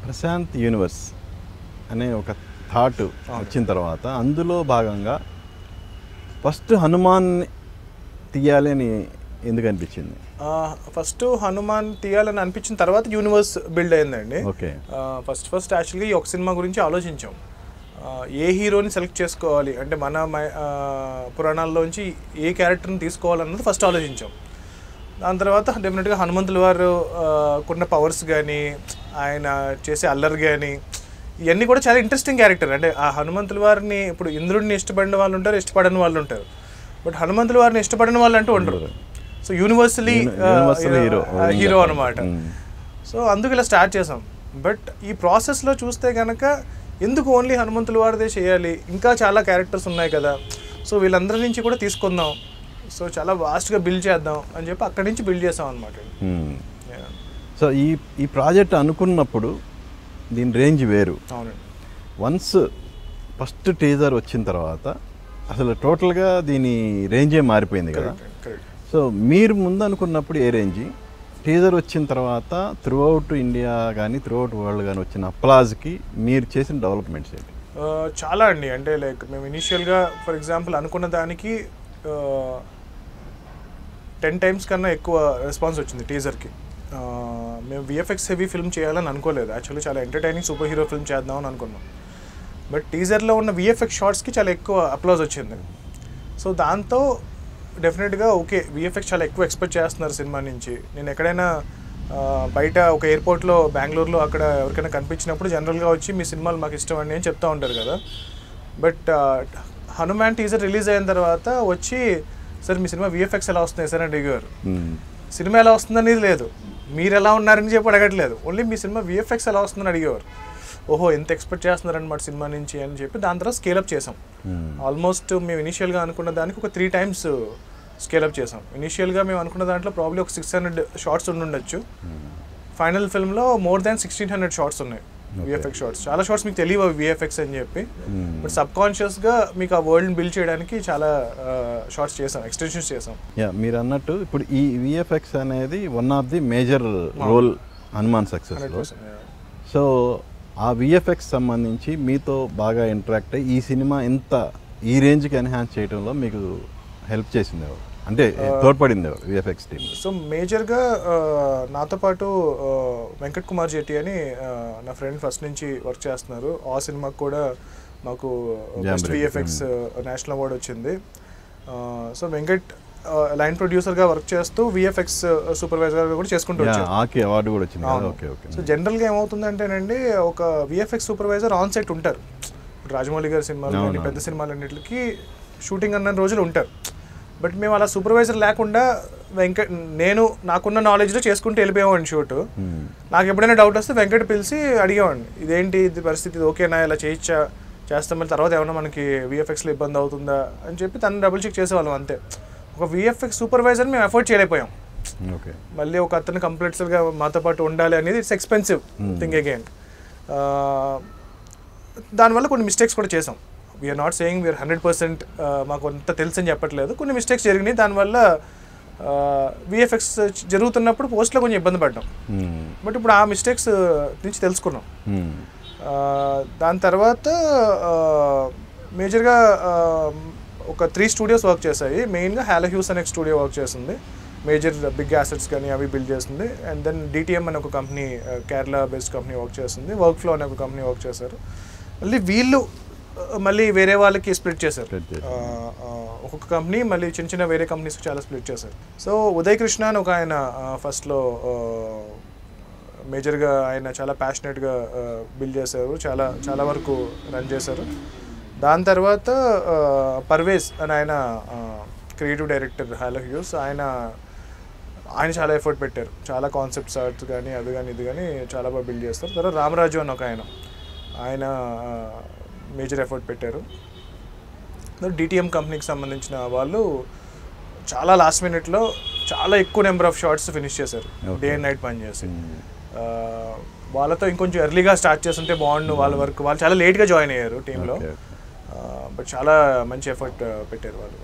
Prashanth universe అనే ఒక thought వచ్చిన తర్వాత అందులో భాగంగా ఫస్ట్ హనుమాన్ తీయాలి అని ఎందుకు అనిపించింది? ఫస్ట్ హనుమాన్ తీయాలని అనిపించిన తర్వాత యూనివర్స్ బిల్డ్ అయిందండి. ఓకే. ఫస్ట్ యాక్చువల్గా ఈ ఒక సినిమా గురించి ఆలోచించాం. ఏ హీరోని సెలెక్ట్ చేసుకోవాలి అంటే మన పురాణాల్లోంచి ఏ క్యారెక్టర్ని తీసుకోవాలన్నది ఫస్ట్ ఆలోచించాం. దాని తర్వాత డెఫినెట్గా హనుమంతుల వారు కొన్న పవర్స్ కానీ ఆయన చేసే అల్లరి కానీ ఇవన్నీ కూడా చాలా ఇంట్రెస్టింగ్ క్యారెక్టర్. అంటే ఆ హనుమంతుల వారిని ఇప్పుడు ఇంద్రుడిని ఇష్టపడిన వాళ్ళు ఉంటారు, ఇష్టపడని వాళ్ళు ఉంటారు. బట్ హనుమంతుల వారిని ఇష్టపడిన వాళ్ళు అంటూ ఉండరు. సో యూనివర్సలీ హీరో అనమాట. సో అందుకు ఇలా స్టార్ట్ చేసాం. బట్ ఈ ప్రాసెస్లో చూస్తే కనుక ఎందుకు ఓన్లీ హనుమంతుల వారిదే చేయాలి, ఇంకా చాలా క్యారెక్టర్స్ ఉన్నాయి కదా, సో వీళ్ళందరి నుంచి కూడా తీసుకుందాం, సో చాలా వాస్ట్గా బిల్డ్ చేద్దాం అని చెప్పి అక్కడి నుంచి బిల్డ్ చేసాం అనమాట. సో ఈ ప్రాజెక్ట్ అనుకున్నప్పుడు దీని రేంజ్ వేరు. అవునండి. వన్స్ ఫస్ట్ టీజర్ వచ్చిన తర్వాత అసలు టోటల్గా దీని రేంజే మారిపోయింది కదా. సో మీరు ముందు అనుకున్నప్పుడు ఏ రేంజ్, టీజర్ వచ్చిన తర్వాత త్రూ అవుట్ ఇండియా కానీ త్రూ అవుట్ వరల్డ్ కానీ వచ్చిన అప్లాజ్కి మీరు చేసిన డెవలప్మెంట్స్ ఏంటి? చాలా అండి. అంటే లైక్ మేము ఇనీషియల్గా ఫర్ ఎగ్జాంపుల్ అనుకున్న దానికి 10 times కన్నా ఎక్కువ రెస్పాన్స్ వచ్చింది టీజర్కి. మేము విఎఫ్ఎక్స్ హెవీ ఫిల్మ్ చేయాలని అనుకోలేదు. యాక్చువల్లీ చాలా ఎంటర్టైనింగ్ సూపర్ హీరో ఫిల్మ్ చేద్దామని అనుకున్నాం. బట్ టీజర్లో ఉన్న విఎఫ్ఎక్స్ షార్ట్స్కి చాలా ఎక్కువ అప్లాజ్ వచ్చింది. సో దాంతో డెఫినెట్గా ఓకే విఎఫ్ఎక్స్ చాలా ఎక్కువ ఎక్స్పెక్ట్ చేస్తున్నారు సినిమా నుంచి. నేను ఎక్కడైనా బయట ఒక ఎయిర్పోర్ట్లో బెంగళూరులో అక్కడ ఎవరికైనా కనిపించినప్పుడు జనరల్గా వచ్చి మీ సినిమాలు మాకు ఇష్టం అండి అని చెప్తూ ఉంటారు కదా. బట్ హనుమాన్ టీజర్ రిలీజ్ అయిన తర్వాత వచ్చి సార్ మీ సినిమా విఎఫ్ఎక్స్ ఎలా వస్తున్నాయి సార్ అని అడిగారు. సినిమా ఎలా వస్తుందనేది లేదు, మీరు ఎలా ఉన్నారని చెప్పి అడగట్లేదు, ఓన్లీ మీ సినిమా విఎఫ్ఎక్స్ ఎలా వస్తుందని అడిగేవారు. ఓహో ఎంత ఎక్స్పెక్ట్ చేస్తున్నారనమాట సినిమా నుంచి అని చెప్పి దాని తర్వాత స్కేలప్ చేసాం. ఆల్మోస్ట్ మేము ఇనీషియల్గా అనుకున్న దానికి ఒక 3 times స్కేలప్ చేసాం. ఇనీషియల్గా మేము అనుకున్న దాంట్లో ప్రాబ్లీ ఒక 600 షార్ట్స్ ఉండొచ్చు. ఫైనల్ ఫిల్మ్లో మోర్ దాన్ 1600 షార్ట్స్ ఉన్నాయి విఎఫ్ఎక్స్ షార్ట్స్. చాలా షార్ట్స్ మీకు తెలియవు విఎఫ్ఎక్స్ అని చెప్పి, బట్ సబ్ కాన్షియస్గా మీకు ఆ వరల్డ్ని బిల్డ్ చేయడానికి చాలా షార్ట్స్ చేసాం, ఎక్స్టెన్షన్స్ చేసాం. మీరు అన్నట్టు ఇప్పుడు ఈ విఎఫ్ఎక్స్ అనేది one of the major role Hanuman సక్సెస్లో. సో ఆ విఎఫ్ఎక్స్ సంబంధించి మీతో బాగా ఇంటరాక్ట్ అయ్యి ఈ సినిమా ఎంత ఈ రేంజ్కి ఎన్హాన్స్ చేయడంలో మీకు హెల్ప్ చేసింది ఎవరు, అంటే తోడ్పడింది ఎవరు విఎఫ్ఎక్స్ టీమ్? సో మేజర్గా నాతో పాటు వెంకట్ కుమార్ జెట్టి అని నా ఫ్రెండ్ ఫస్ట్ నుంచి వర్క్ చేస్తున్నారు. ఆ సినిమాకి కూడా మాకు బెస్ట్ విఎఫ్ఎక్స్ నేషనల్ అవార్డు వచ్చింది. సో వెంకట్ లైన్ ప్రొడ్యూసర్గా వర్క్ చేస్తూ విఎఫ్ఎక్స్ సూపర్వైజర్గా కూడా చేసుకుంటూ వచ్చారు. సో జనరల్గా ఏమవుతుందంటేనండి ఒక విఎఫ్ఎక్స్ సూపర్వైజర్ ఆన్ సెట్ ఉంటారు. ఇప్పుడు రాజమౌళి గారి సినిమాలు కానీ పెద్ద సినిమాలన్నింటికి షూటింగ్ అన్న రోజులు ఉంటారు. బట్ మేము అలా సూపర్వైజర్ లేకుండా నేను నాకున్న నాలెడ్జ్లో చేసుకుంటూ వెళ్ళిపోయామండి షూట్. నాకు ఎప్పుడైనా డౌట్ వస్తే వెంకట్ పిలిచి అడిగేవాడిని, ఇదేంటి ఇది పరిస్థితి, ఇది ఓకేనా, ఇలా చేస్తాం, మళ్ళీ తర్వాత ఏమన్నా మనకి విఎఫ్ఎక్స్లో ఇబ్బంది అవుతుందా అని చెప్పి తను డబుల్ చెక్ చేసేవాళ్ళం అంతే. ఒక విఎఫ్ఎక్స్ సూపర్వైజర్ మేము అఫోర్డ్ చేయలేకపోయాం. మళ్ళీ ఒక అతను కంప్లీట్స్గా మాతో పాటు ఉండాలి అనేది ఇట్స్ ఎక్స్పెన్సివ్ థింగ్ అగైన్. దానివల్ల కొన్ని మిస్టేక్స్ కూడా చేసాం. వీఆర్ నాట్ సేయింగ్ వీఆర్ 100% మాకు అంత తెలుసు అని చెప్పట్లేదు, కొన్ని మిస్టేక్స్ జరిగినాయి. దానివల్ల విఎఫ్ఎక్స్ జరుగుతున్నప్పుడు పోస్ట్లో కొంచెం ఇబ్బంది పడ్డాం. బట్ ఇప్పుడు ఆ మిస్టేక్స్ నుంచి తెలుసుకున్నాం. దాని తర్వాత మేజర్గా ఒక 3 studios వర్క్ చేశాయి. మెయిన్గా హ్యాలో హ్యూస్ అనే స్టూడియో వర్క్ చేస్తుంది, మేజర్ బిగ్ అసెట్స్ కానీ అవి బిల్డ్ చేస్తుంది. అండ్ దెన్ డిటిఎం అనే ఒక company, Kerala based company work చేస్తుంది. వర్క్ ఫ్లో అనే ఒక కంపెనీ వర్క్ చేశారు. వీళ్ళు మళ్ళీ వేరే వాళ్ళకి స్ప్లిట్ చేశారు. ఒక్కొక్క కంపెనీ మళ్ళీ చిన్న చిన్న వేరే కంపెనీస్కి చాలా స్ప్లిట్ చేశారు. సో ఉదయ్ కృష్ణ అని ఒక ఆయన ఫస్ట్లో మేజర్గా ఆయన చాలా ప్యాషనెట్గా బిల్డ్ చేశారు, చాలా వరకు రన్ చేశారు. దాని తర్వాత పర్వేజ్ అని ఆయన క్రియేటివ్ డైరెక్టర్ హ్యాలో హ్యూస్, ఆయన చాలా ఎఫర్ట్ పెట్టారు. చాలా కాన్సెప్ట్స్ ఆర్ట్స్ కానీ అది కానీ ఇది కానీ చాలా బాగా బిల్డ్ చేస్తారు. తర్వాత రామరాజు అని ఒక ఆయన మేజర్ ఎఫర్ట్ పెట్టారు. డిటిఎం కంపెనీకి సంబంధించిన వాళ్ళు చాలా లాస్ట్ మినిట్లో చాలా ఎక్కువ నెంబర్ ఆఫ్ షార్ట్స్ ఫినిష్ చేశారు, డే అండ్ నైట్ పని చేసి. వాళ్ళతో ఇంకొంచెం ఎర్లీగా స్టార్ట్ చేస్తుంటే బాగుండు వాళ్ళ వర్క్. వాళ్ళు చాలా లేట్గా జాయిన్ అయ్యారు టీంలో, బట్ చాలా మంచి ఎఫర్ట్ పెట్టారు వాళ్ళు.